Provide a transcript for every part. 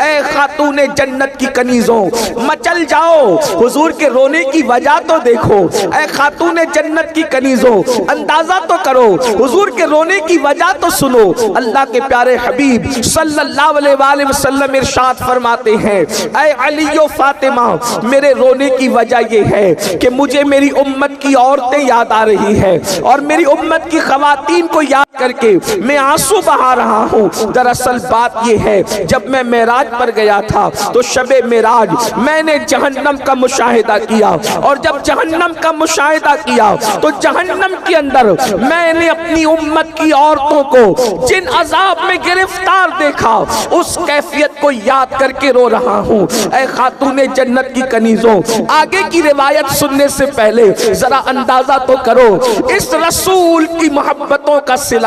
اے خاتون جنت کی کنیزوں مچل جاؤ، حضور کے رونے کی وجہ تو دیکھو، اے خاتون جنت کی کنیزوں اندازہ تو کرو، حضور کے رونے کی وجہ تو سنو۔ اللہ کے پیارے حبیب صلی اللہ علیہ وآلہ وسلم ارشاد فرماتے ہیں، اے علی و فاطمہ میرے رونے کی وجہ یہ ہے کہ مجھے میری امت کی عورتیں یاد آ رہی ہیں اور میری امت کی خواتین کو یاد کر کے میں آنسو بہا رہا ہوں۔ دراصل بات یہ ہے، جب میں معراج پر گیا تھا تو شب معراج میں نے جہنم کا مشاہدہ کیا، اور جب جہنم کا مشاہدہ کیا تو جہنم کے اندر میں نے اپنی امت کی عورتوں کو جن عذاب میں گرفتار دیکھا اس کیفیت کو یاد کر کے رو رہا ہوں۔ اے خاتون جنت کی کنیزوں آگے کی روایت سننے سے پہلے ذرا اندازہ تو کرو اس رسول کی محبتوں کا صلہ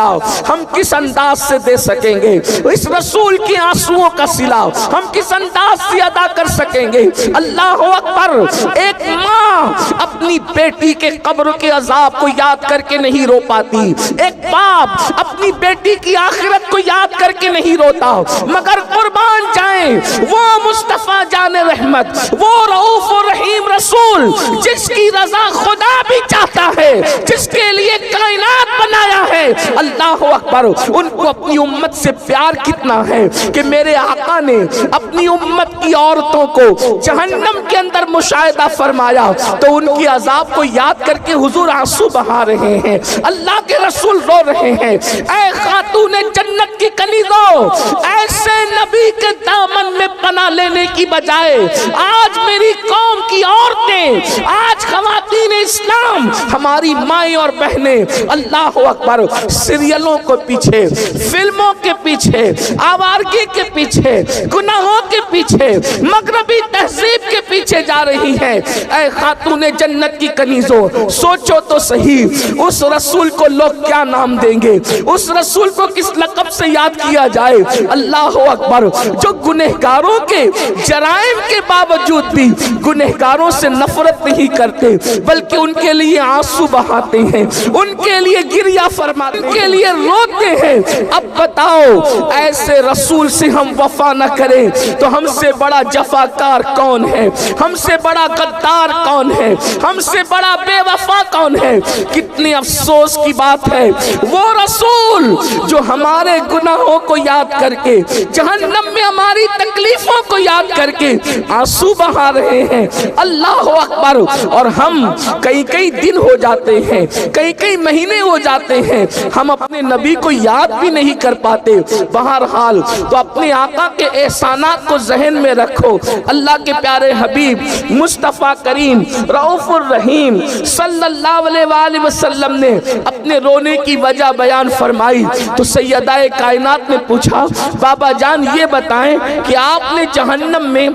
ہم کس انداز سے دے سکیں گے، اس رسول کی آنسوؤں کا صلہ ہم کس انداز سے ادا کر سکیں گے۔ اللہ اکبر، ایک ماں اپنی بیٹی کے قبر کے عذاب کو یاد کر کے نہیں رو پاتی، ایک باپ اپنی بیٹی کی آخرت کو یاد کر کے نہیں روتا، مگر قربان جائیں وہ مصطفیٰ جان رحمت، وہ رؤوف و رحیم رسول جس کی رضا خدا بھی چاہتا ہے، جس کے لیے کائنات بنایا ہے۔ اللہ اکبر، ان کو اپنی امت سے پیار کتنا ہے کہ میرے آقا نے اپنی امت کی عورتوں کو جہنم کے اندر مشاہدہ فرمایا تو ان کی عذاب کو یاد کر کے حضور آنسو بہا رہے ہیں، اللہ کے رسول رو رہے ہیں۔ اے خاتون جنت کی کنیزوں، ایسے نبی کے دامن میں پناہ لینے کی بجائے آج میری قوم کی عورتیں، آج خواتین اسلام، ہماری مائیں اور بہنیں اللہ اکبر سیریلوں کو پیچھے، فلموں کے پیچھے، آوارگی کے پیچھے، گناہوں کے پیچھے، مغربی تہذیب کے پیچھے جا رہی ہیں۔ اے خاتون جنت کی کنیزوں سوچو تو صحیح، اس رسول کو لوگ کیا نام دیں گے، اس رسول کو کس لقب سے یاد کیا جائے۔ اللہ اکبر، جو گنہگاروں کے جرائم کے باوجود بھی گنہگاروں سے نفرت نہیں کرتے بلکہ ان کے لیے آنسو بہاتے ہیں، ان کے لیے گریہ فرماتے ہیں، ان کے لیے روتے ہیں۔ اب بتاؤ ایسے رسول سے ہم وفا نہ کریں تو ہم سے بڑا جفاکار کون ہے، ہم سے بڑا غدار کون ہے، ہم سے بڑا بے وفا کون ہے۔ کتنی افسوس کی بات ہے، وہ رسول جو ہمارے گناہوں کو یاد کر کے، جہنم میں ہماری تکلیفوں کو یاد کر کے آنسو بہا رہے ہیں۔ اللہ اکبر، اور ہم کئی دن ہو جاتے ہیں، کئی مہینے ہو جاتے ہیں، ہم اپنے نبی کو یاد بھی نہیں کر پاتے۔ بہرحال تو اپنے آقا کے احسانات کو ذہن میں رکھو۔ اللہ کے پیارے حبیب مصطفیٰ کریم رؤوف الرحیم صلی اللہ علیہ وآلہ وسلم نے اپنے رونے کی وجہ بیان فرمائی تو سیدہ کائنات نے پوچھا، بابا جان یہ بتائیں کہ آپ نے جہنم میں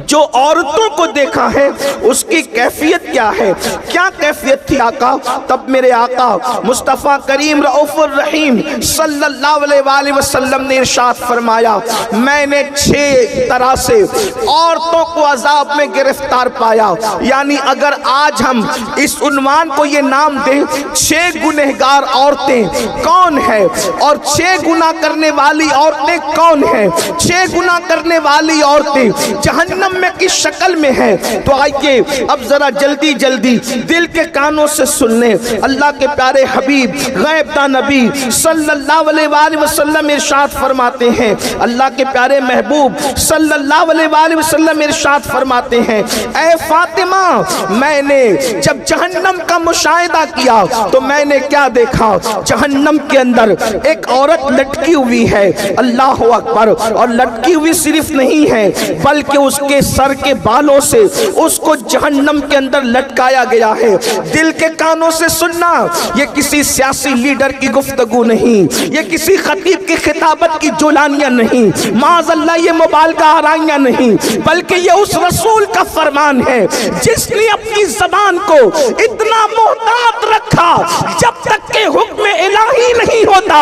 جو عورتوں کو دیکھا ہے اس کی کیفیت کیا ہے، کیا کیفیت تھی آقا؟ تب میرے آقا مصطفیٰ کریم رؤوف الرحیم صلی اللہ علیہ وآلہ وسلم نے ارشاد فرمایا، میں نے 6 طرح سے عورتوں کو عذاب میں گرفتار پایا۔ یعنی اگر آج ہم اس عنوان کو یہ نام دیں 6 گنہگار عورتیں کون ہیں اور 6 گناہ کرنے والی عورتیں کون ہیں، 6 گناہ کرنے والی عورتیں جہنم میں کس شکل میں ہیں، تو آئیے اب ذرا جلدی دل کے کانوں سے سن لیں۔ اللہ کے پیارے حبیب غیب داں نبی صلی اللہ علیہ وآلہ وسلم ارشاد فرماتے ہیں، اللہ کے پیارے محبوب صلی اللہ علیہ وآلہ وسلم ارشاد فرماتے ہیں، اے فاطمہ میں نے جب جہنم کا مشاہدہ کیا تو میں نے کیا دیکھا، جہنم کے اندر ایک عورت لٹکی ہوئی ہے، اللہ اکبر، اور لٹکی ہوئی صرف نہیں ہے بلکہ اس کے سر کے بالوں سے اس کو جہنم کے اندر لٹکایا گیا ہے۔ دل کے کانوں سے سننا، یہ کسی سیاسی لیڈر کی گفتگو نہیں، یہ کسی خطیب کی خطابت کی جولانیاں نہیں، معاذ اللہ یہ مبالغہ آرائیاں نہیں، بلکہ یہ اس رسول کا فرمان ہے جس نے اپنی زبان کو اتنا محتاط رکھا جب تک کہ حکم الہی نہیں ہوتا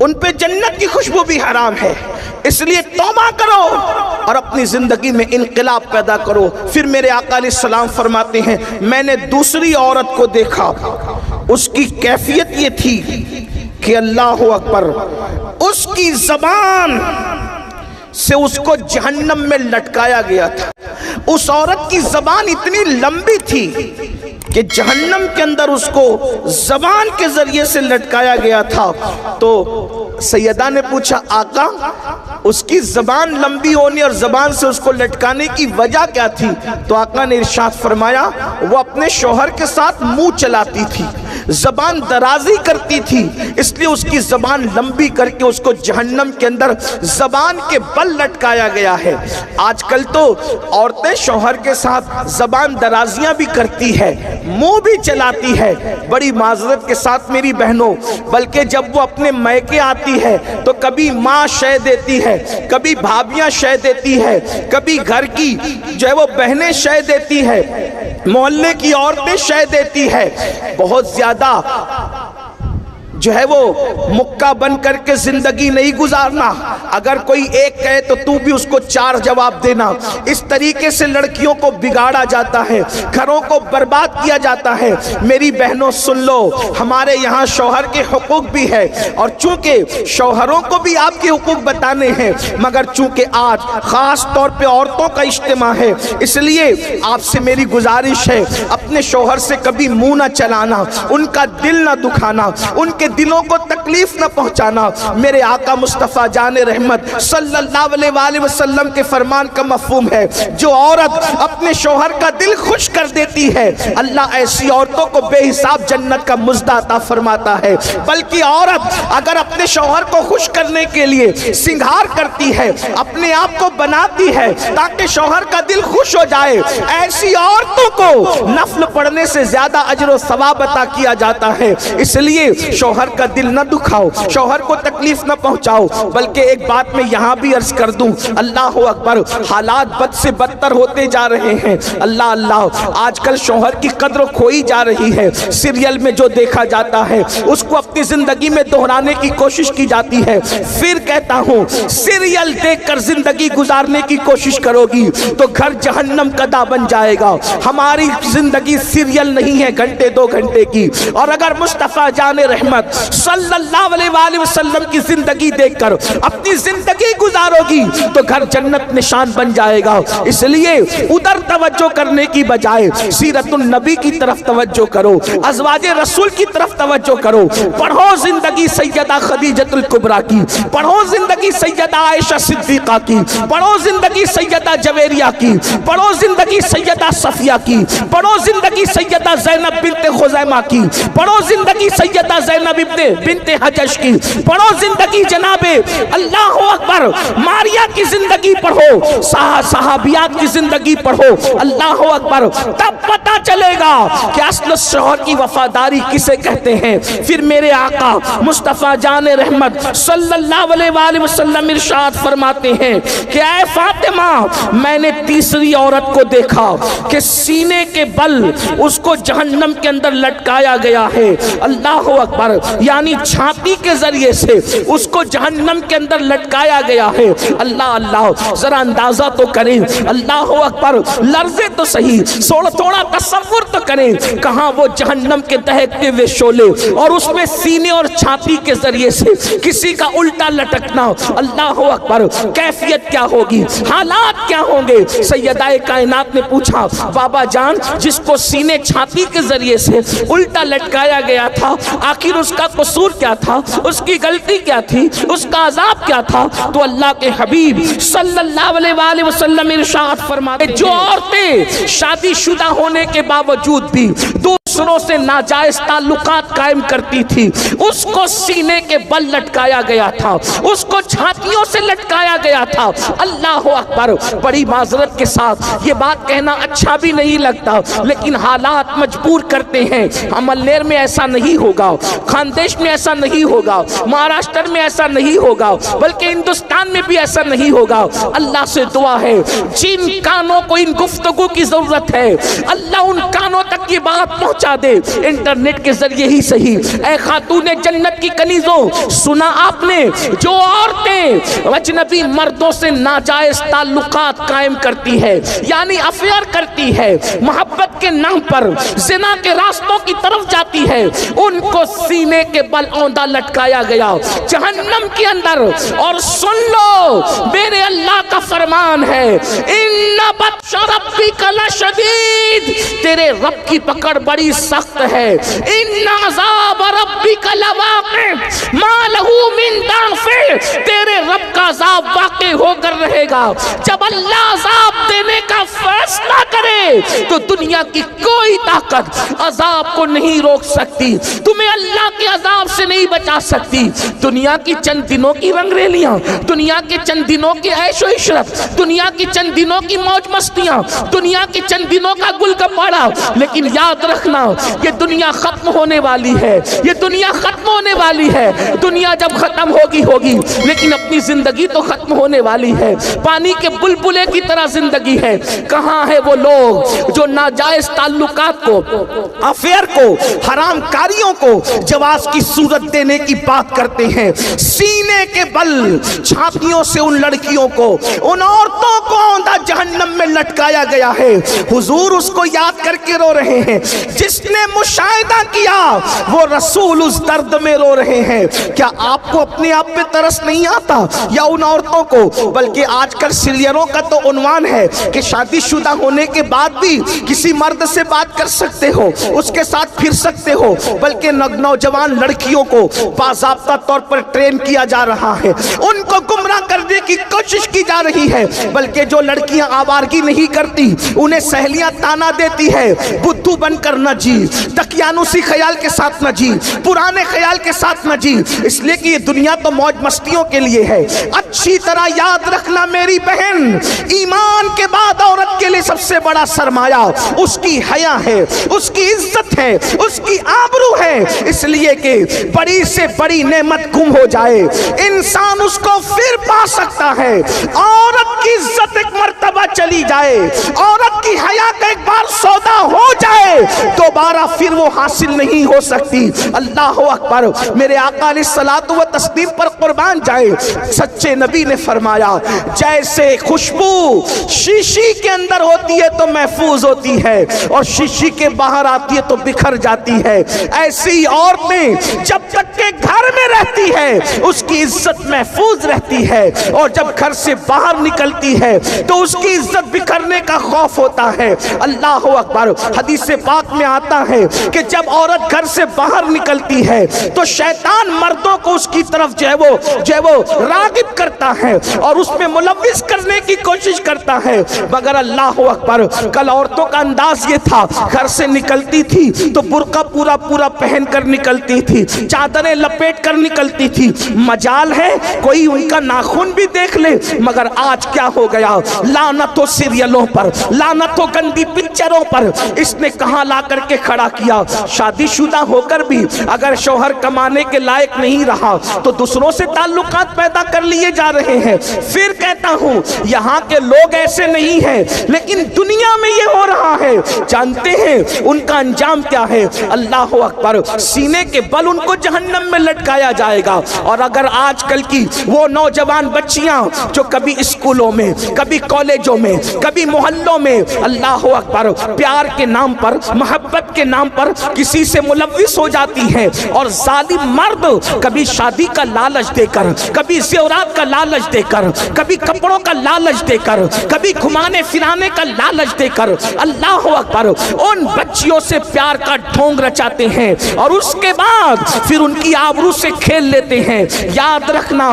ان پہ جنت کی خوشبو بھی حرام ہے. اس لیے توبہ کرو اور اپنی زندگی میں انقلاب پیدا کرو. پھر میرے آقا علیہ السلام فرماتے ہیں میں نے دوسری عورت کو دیکھا, اس کی کیفیت یہ تھی کہ اللہ اکبر, اس کی زبان سے اس کو جہنم میں لٹکایا گیا تھا. اس عورت کی زبان اتنی لمبی تھی کہ جہنم کے اندر اس کو زبان کے ذریعے سے لٹکایا گیا تھا. تو سیدہ نے پوچھا آقا اس کی زبان لمبی ہونے اور زبان سے اس کو لٹکانے کی وجہ کیا تھی؟ تو آقا نے ارشاد فرمایا وہ اپنے شوہر کے ساتھ منہ چلاتی تھی, زبان درازی کرتی تھی, اس لیے اس کی زبان لمبی کر کے اس کو جہنم کے اندر زبان کے بل لٹکایا گیا ہے. آج کل تو عورتیں شوہر کے ساتھ زبان درازیاں بھی کرتی ہے, منہ بھی چلاتی ہے. بڑی معذرت کے ساتھ میری بہنوں, بلکہ جب وہ اپنے میکے آتی ہے تو کبھی ماں شے دیتی ہے, کبھی بھابیاں شے دیتی ہے, کبھی گھر کی جو ہے وہ بہنیں شے دیتی ہے, محلے کی عورتیں شے دیتی ہے. بہت زیادہ جو ہے وہ مکہ بن کر کے زندگی نہیں گزارنا. اگر کوئی ایک کہے تو تو بھی اس کو 4 جواب دینا. اس طریقے سے لڑکیوں کو بگاڑا جاتا ہے, گھروں کو برباد کیا جاتا ہے. میری بہنوں سن لو, ہمارے یہاں شوہر کے حقوق بھی ہے, اور چونکہ شوہروں کو بھی آپ کے حقوق بتانے ہیں, مگر چونکہ آج خاص طور پہ عورتوں کا اجتماع ہے, اس لیے آپ سے میری گزارش ہے اپنے شوہر سے کبھی منہ نہ چلانا, ان کا دل نہ دکھانا, ان کے دلوں کو تکلیف نہ پہنچانا. میرے آقا مصطفیٰ جان رحمت صلی اللہ علیہ وآلہ وسلم کے فرمان کا مفہوم ہے جو عورت اپنے شوہر کا دل خوش کر دیتی ہے اللہ ایسی عورتوں کو بے حساب جنت کا مزدہ عطا فرماتا ہے. بلکہ عورت اگر اپنے شوہر کو خوش کرنے کے لیے سنگھار کرتی ہے, اپنے آپ کو بناتی ہے تاکہ شوہر کا دل خوش ہو جائے, ایسی عورتوں کو نفل پڑھنے سے زیادہ اجر و ثواب عطا کیا جاتا ہے. اس لیے شوہر کا دل نہ دکھاؤ, شوہر کو تکلیف نہ پہنچاؤ. بلکہ ایک بات میں یہاں بھی عرض کر دوں, اللہ اکبر, حالات بد سے بدتر ہوتے جا رہے ہیں. اللہ اللہ, آج کل شوہر کی قدر کھوئی جا رہی ہے. سیریل میں جو دیکھا جاتا ہے اس کو اپنی زندگی میں دہرانے کی کوشش کی جاتی ہے. پھر کہتا ہوں سیریل دیکھ کر زندگی گزارنے کی کوشش کرو گی تو گھر جہنم کا دا بن جائے گا. ہماری زندگی سیریل نہیں ہے گھنٹے 2 گھنٹے کی. اور اگر مصطفیٰ جان رحمت صلی اللہ علیہ وآلہ وسلم کی زندگی دیکھ کر اپنی زندگی گزارو گی تو گھر جنت نشان بن جائے گا. اس لیے ادھر توجہ کرنے کی بجائے سیرت النبی کی طرف توجہ کرو, ازواج رسول کی طرف توجہ کرو. پڑھو زندگی سیدہ خدیجہ الکبریٰ کی, پڑھو زندگی سیدہ عائشہ صدیقہ کی, پڑھو زندگی سیدہ جویریہ کی, پڑھو زندگی سیدہ صفیہ کی, پڑھو زندگی سیدہ زینب بنت خزیمہ کی, پڑھو زندگی سیدہ زینب بنت حجش کی, پڑھو زندگی جناب اللہ اکبر ماریہ کی زندگی پڑھو, صحابیات کی زندگی پڑھو. اللہ اکبر, تب پتہ چلے گا کہ اصل شوہر کی وفاداری کسے کہتے ہیں. پھر میرے آقا مصطفیٰ جان رحمت صلی اللہ علیہ وآلہ وسلم ارشاد فرماتے ہیں کہ اے فاطمہ, میں نے تیسری عورت کو دیکھا کہ سینے کے بل اس کو جہنم کے اندر لٹکایا گیا ہے. اللہ اکبر, یعنی چھاتی کے ذریعے سے اس کو جہنم کے اندر لٹکایا گیا ہے. اللہ اللہ, ذرا اندازہ تو کریں, اللہ اکبر, لرزے تو صحیح, تھوڑا تصور تو کریں کہاں وہ جہنم کے دہکتے ہوئے شعلے اور اس میں سینے اور چھاتی کے ذریعے سے کسی کا الٹا لٹکنا. اللہ اکبر, کیفیت کیا ہوگی, حالات کیا ہوں گے. سیدہ کائنات نے پوچھا بابا جان جس کو سینے چھاتی کے ذریعے سے الٹا لٹکایا گیا تھا آخر اس کا قصور کیا تھا, اس کی غلطی کیا تھی, اس کا عذاب کیا تھا؟ تو اللہ کے حبیب صلی اللہ علیہ وآلہ وسلم ارشاد فرماتے ہیں جو عورتیں شادی شدہ ہونے کے باوجود بھی دوسروں سے ناجائز تعلقات قائم کرتی تھی اس کو سینے کے بل لٹکایا گیا تھا, اس کو چھاتیوں سے لٹکایا گیا تھا. اللہ اکبر, بڑی معذرت کے ساتھ یہ بات کہنا اچھا بھی نہیں لگتا لیکن حالات مجبور کرتے ہیں. عملنیر میں ایسا نہیں ہوگا, خاندیش میں ایسا نہیں ہوگا, مہاراشٹر میں ایسا نہیں ہوگا, بلکہ ہندوستان میں بھی ایسا نہیں ہوگا. اللہ سے دعا ہے جن کانوں کو ان گفتگو کی ضرورت ہے اللہ ان کانوں تک یہ بات پہنچا پہنچا دے انٹرنیٹ کے ذریعے ہی صحیح۔ اے خاتون جنت کی کنیزوں، سنا آپ نے، جو عورتیں اجنبی مردوں سے ناجائز تعلقات قائم کرتی ہے، یعنی افیئر کرتی ہے، محبت کے نام پر زنا کے راستوں کی طرف جاتی ہے، ان کو سینے کے بل اوندہ لٹکایا گیا جہنم کے اندر۔ اور سن لو، میرے اللہ کا فرمان ہے، ان بطش ربک لشدید، تیرے رب کی پکڑ بڑی سخت ہے، ان عذاب ربک لواقع ما لہ من دافع، تیرے رب کا عذاب واقع ہو کر رہے گا۔ جب اللہ عذاب دینے کا فیصلہ کرے تو دنیا کی کوئی طاقت عذاب کو نہیں روک سکتی، تمہیں اللہ کے عذاب سے نہیں بچا سکتی۔ دنیا کی چند دنوں کی رنگ ریلیاں، دنیا کے چند دنوں کی عیش و عشرت، دنیا کی چند دنوں کی موج مستیاں، دنیا کی چند دنوں کا گل گپاڑا، لیکن یاد رکھنا یہ دنیا ختم ہونے والی ہے، یہ دنیا ختم ہونے والی ہے۔ دنیا جب ختم ہوگی لیکن اپنی زندگی تو ختم ہونے والی ہے، پانی کے بلبلے کی طرح زندگی ہے۔ کہاں ہے وہ لوگ جو ناجائز تعلقات کو، افیئر کو، حرام کاریوں کو جواز کی صورت دینے کی بات کرتے ہیں؟ سینے کے بل چھاتیوں سے ان لڑکیوں کو، ان عورتوں کو اوندھا جہنم میں لٹکایا گیا ہے۔ حضور اس کو یاد کر کے رو رہے ہیں، جس نے مشاہدہ کیا وہ رسول اس درد میں رو رہے ہیں۔ کیا آپ کو اپنے آپ پہ ترس نہیں آتا یا ان عورتوں کو؟ بلکہ آج کل سیریلوں کا تو عنوان ہے کہ شادی شدہ ہونے کے بعد بھی کسی مرد سے بات کر سکتے ہو، اس کے ساتھ پھر سکتے ہو، بلکہ نوجوان لڑکیوں کو باضابطہ طور پر ٹرین کیا جا رہا ہے، ان کو گمراہ کرنے کی کوشش کی جا رہی ہے۔ بلکہ جو لڑکیاں آوارگی نہیں کرتی انہیں سہیلیاں تانا دیتی ہے، بدھو بن کر نہ جی، تقیانوسی خیال کے ساتھ نہ جی، پرانے خیال کے ساتھ نہ جی، اس لیے کہ یہ دنیا تو موج مستیوں کے لیے ہے۔ اچھی طرح یاد رکھنا میری بہن، ایمان کے بعد عورت کے لیے سب سے بڑا سرمایہ اس کی حیا ہے، اس کی عزت ہے، اس کی آبرو ہے۔ اس لیے کہ بڑی سے بڑی نعمت گم ہو جائے انسان اس کو پھر پا سکتا ہے، عورت کی عزت ایک مرتبہ چلی جائے، عورت کی حیا کا ایک بار سودا ہو جائے، دوبارہ پھر وہ حاصل نہیں ہو سکتی۔ اللہ اکبر، میرے آقا علیہ الصلوۃ والتسلیم پر قربان جائے، سچے نبی نے فرمایا جیسے خوشبو شیشی کے اندر ہوتی ہے تو محفوظ ہوتی ہے اور شیشی کے باہر آتی ہے تو بکھر جاتی ہے، ایسی عورتیں جب تک کہ گھر میں رہتی ہے اس کی عزت محفوظ رہتی ہے، اور جب گھر سے باہر نکلتی ہے تو اس کی عزت بکھرنے کا خوف ہوتا ہے۔ اللہ اکبر، حدیث پاک میں آتا ہے کہ جب عورت گھر سے باہر نکلتی ہے تو شیطان مردوں کو اس کی طرف جو ہے وہ راغب کرتا ہے اور اس میں ملوث کرنے کی کوشش کرتا ہے، مگر اللہ اکبر، کل عورتوں کا انداز یہ تھا، گھر سے نکلتی تھی تو برقع پورا پہن کر نکلتی تھی، چادریں لپیٹ کر نکلتی تھی، مجال ہے کوئی ان کا ناخن بھی دیکھ لے۔ مگر آج کیا ہو گیا؟ لعنت ہو سیریلوں پر، لعنت ہو گندی پکچروں پر، اس نے کہاں لا کر کے کھڑا کیا؟ شادی شدہ ہو کر بھی اگر شوہر کمانے کے لائق نہیں رہا تو دوسروں سے تعلقات پیدا کر لیے جا رہے ہیں۔ پھر کہتا ہوں یہاں کے لوگ ایسے نہیں ہیں، لیکن دنیا میں یہ ہو رہا ہے، جانتے ہیں ان کا انجام کیا ہے؟ اللہ اکبر، سینے کے بل ان کو جہنم میں لٹکایا جائے گا۔ اور اگر آج کل کی وہ نوجوان بچیاں جو کبھی اسکولوں میں، کبھی کالجوں میں، کبھی محلوں میں، اللہ اکبر، پیار کے نام پر، محبت کے نام پر کسی سے ملوث ہو جاتی ہیں، اور ظالم مرد کبھی شادی کا لالچ دے کر، کبھی زیورات کا لالچ دے کر، کبھی کپڑوں کا لالچ دے کر، کبھی گھمانے پھرانے کا لالچ دے کر، اللہ اکبر، ان بچیوں سے پیار کا ڈھونگ رچاتے ہیں اور اس کے بعد پھر ان کی آبرو سے کھیل لیتے ہیں۔ یاد رکھنا،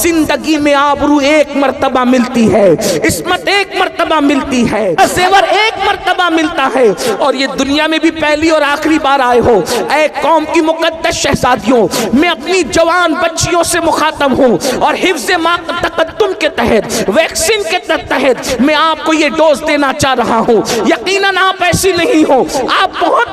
زندگی میں آبرو ایک مرتبہ ملتی ہے، عصمت ایک مرتبہ ملتی ہے، زیور ایک مرتبہ ملتا ہے، اور یہ دنیا میں بھی پہلی اور آخری بار آئے ہو۔ اے قوم کی مقدس شہزادیوں، میں اپنی جوان بچیوں سے مخاطب ہوں اور حفظ تقدم کے تحت، ویکسین کے تحت میں آپ کو یہ ڈوز دینا چاہ رہا ہوں۔ یقیناً آپ ایسی نہیں ہو، آپ بہت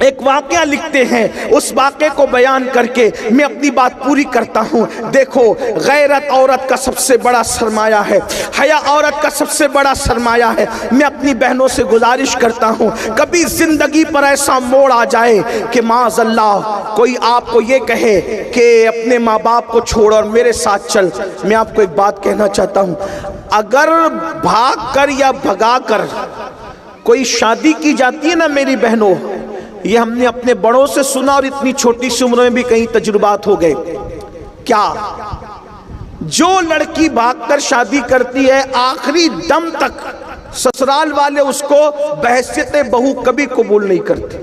ایک واقعہ لکھتے ہیں، اس واقعے کو بیان کر کے میں اپنی بات پوری کرتا ہوں۔ دیکھو، غیرت عورت کا سب سے بڑا سرمایہ ہے، حیا عورت کا سب سے بڑا سرمایہ ہے۔ میں اپنی بہنوں سے گزارش کرتا ہوں، کبھی زندگی پر ایسا موڑ آ جائے کہ معاذ اللہ کوئی آپ کو یہ کہے کہ اپنے ماں باپ کو چھوڑ اور میرے ساتھ چل، میں آپ کو ایک بات کہنا چاہتا ہوں، اگر بھاگ کر یا بھگا کر کوئی شادی کی جاتی ہے نا میری بہنوں، یہ ہم نے اپنے بڑوں سے سنا اور اتنی چھوٹی سی عمر میں بھی کئی تجربات ہو گئے، کیا جو لڑکی بھاگ کر شادی کرتی ہے آخری دم تک سسرال والے اس کو بحیثیت بہو کبھی قبول نہیں کرتے۔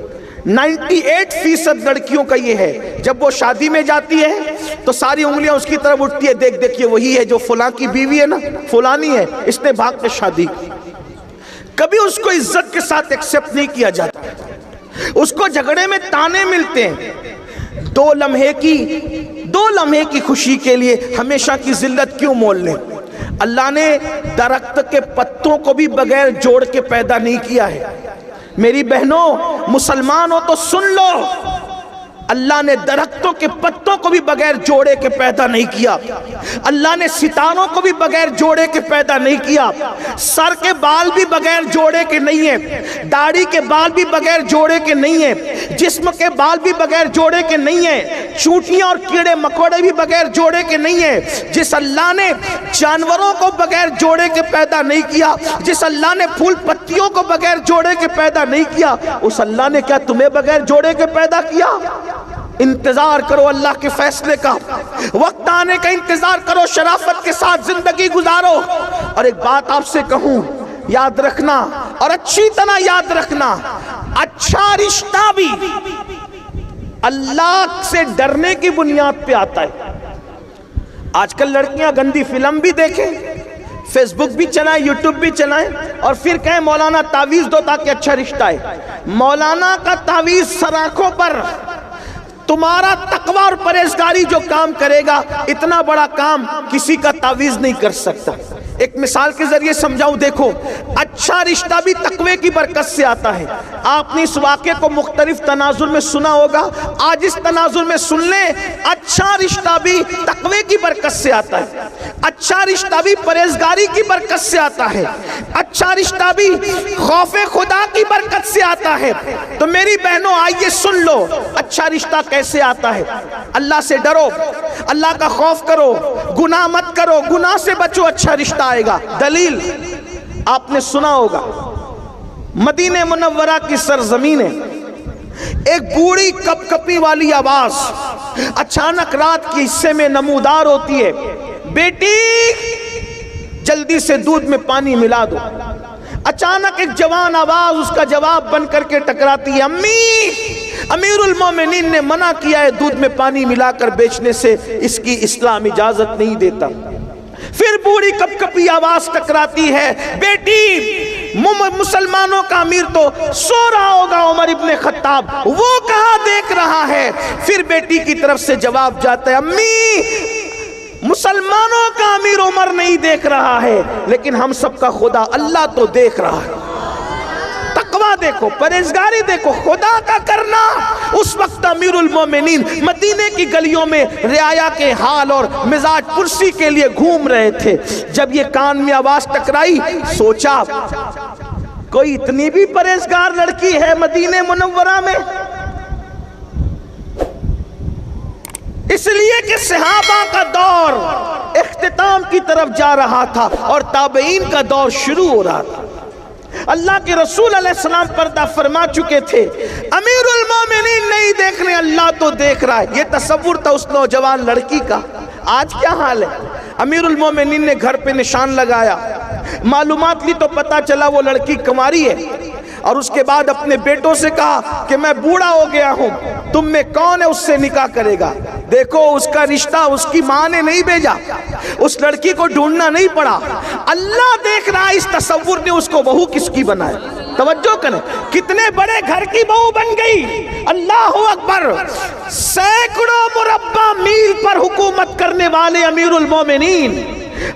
98% لڑکیوں کا یہ ہے، جب وہ شادی میں جاتی ہے تو ساری انگلیاں اس کی طرف اٹھتی ہے، دیکھ دیکھیے وہی ہے جو فلاں کی بیوی ہے نا، فلانی ہے، اس نے بھاگ کر شادی کی۔ کبھی اس کو عزت کے ساتھ ایکسپٹ نہیں کیا جاتا، اس کو جھگڑے میں تانے ملتے ہیں۔ دو لمحے کی خوشی کے لیے ہمیشہ کی ذلت کیوں مول لیں؟ اللہ نے درخت کے پتوں کو بھی بغیر جوڑ کے پیدا نہیں کیا ہے۔ میری بہنوں، مسلمان ہو تو سن لو، اللہ نے درختوں کے پتوں کو بھی بغیر جوڑے کے پیدا نہیں کیا، اللہ نے ستاروں کو بھی بغیر جوڑے کے پیدا نہیں کیا، سر کے بال بھی بغیر جوڑے کے نہیں ہیں، داڑھی کے بال بھی بغیر جوڑے کے نہیں ہیں، جسم کے بال بھی بغیر جوڑے کے نہیں ہیں، چونٹیاں اور کیڑے مکوڑے بھی بغیر جوڑے کے نہیں ہیں۔ جس اللہ نے جانوروں کو بغیر جوڑے کے پیدا نہیں کیا، جس اللہ نے پھول پتیوں کو بغیر جوڑے کے پیدا نہیں کیا، اس اللہ نے کیا تمہیں بغیر جوڑے کے پیدا کیا؟ انتظار کرو اللہ کے فیصلے کا، وقت آنے کا انتظار کرو، شرافت کے ساتھ زندگی گزارو۔ اور ایک بات آپ سے کہوں، یاد رکھنا اور اچھی طرح یاد رکھنا، اچھا رشتہ بھی اللہ سے ڈرنے کی بنیاد پہ آتا ہے۔ آج کل لڑکیاں گندی فلم بھی دیکھیں، فیس بک بھی چلائیں، یوٹیوب بھی چلائیں، اور پھر کہیں مولانا تعویذ دو تاکہ اچھا رشتہ ہے۔ مولانا کا تعویذ سر آنکھوں پر، تمہارا تقوی اور پرہیزگاری جو کام کرے گا، اتنا بڑا کام کسی کا تعویذ نہیں کر سکتا۔ ایک مثال کے ذریعے سمجھاؤں، دیکھو، اچھا رشتہ بھی تقوی کی برکت سے آتا ہے۔ آپ نے اس واقعے کو مختلف تناظر میں سنا ہوگا، آج اس تناظر میں سن لیں، اچھا رشتہ بھی تقوی کی برکت سے آتا ہے، اچھا رشتہ بھی پرہیزگاری کی برکت سے آتا ہے، اچھا رشتہ بھی خوف خدا کی برکت سے آتا ہے۔ تو میری بہنوں آئیے سن لو، اچھا رشتہ کیسے آتا ہے۔ اللہ سے ڈرو، اللہ کا خوف کرو، گناہ مت کرو، گناہ سے بچو، اچھا رشتہ آئے گا۔ دلیل آپ نے سنا ہوگا، مدینہ منورہ کی سرزمین ہے، ایک بوڑھی کپ کپی والی آواز اچانک رات کے حصے میں نمودار ہوتی ہے، بیٹی جلدی سے دودھ میں پانی ملا دو۔ اچانک ایک جوان آواز اس کا جواب بن کر کے ٹکراتی ہے، امی، امیر المومنین نے منع کیا ہے دودھ میں پانی ملا کر بیچنے سے، اس کی اسلام اجازت نہیں دیتا۔ پھر بوڑھی کپ کپی آواز ٹکراتی ہے، بیٹی مسلمانوں کا امیر تو سو رہا ہوگا، عمر ابن خطاب، وہ کہاں دیکھ رہا ہے؟ پھر بیٹی کی طرف سے جواب جاتا ہے، امی، مسلمانوں کا امیر عمر نہیں دیکھ رہا ہے، لیکن ہم سب کا خدا اللہ تو دیکھ رہا ہے۔ تقوی دیکھو، پرہیزگاری دیکھو، خدا کا کرنا۔ اس وقت امیر المومنین مدینے کی گلیوں میں رعایا کے حال اور مزاج پرسی کے لیے گھوم رہے تھے۔ جب یہ کان میں آواز ٹکرائی، سوچا کوئی اتنی بھی پرہیزگار لڑکی ہے مدینہ منورہ میں؟ اس لیے کہ صحابہ کا دور اختتام کی طرف جا رہا تھا اور تابعین کا دور شروع ہو رہا تھا۔ اللہ کے رسول علیہ السلام پردہ فرما چکے تھے، امیر المومنین نہیں دیکھ رہے، اللہ تو دیکھ رہا ہے۔ یہ تصور تھا اس نوجوان لڑکی کا۔ آج کیا حال ہے؟ امیر المومنین نے گھر پہ نشان لگایا، معلومات لی تو پتا چلا وہ لڑکی کنواری ہے، اور اس کے بعد اپنے بیٹوں سے کہا کہ میں بوڑھا ہو گیا ہوں، تم میں کون ہے اس سے نکاح کرے گا؟ دیکھو، اس کا رشتہ اس کی ماں نے نہیں بھیجا، اس لڑکی کو ڈھونڈنا نہیں پڑا، اللہ دیکھ رہا۔ اس تصور نے اس کو بہو کس کی بنایا؟ توجہ کریں، کتنے بڑے گھر کی بہو بن گئی، اللہ اکبر۔ سینکڑوں مربع میل پر حکومت کرنے والے امیر المومنین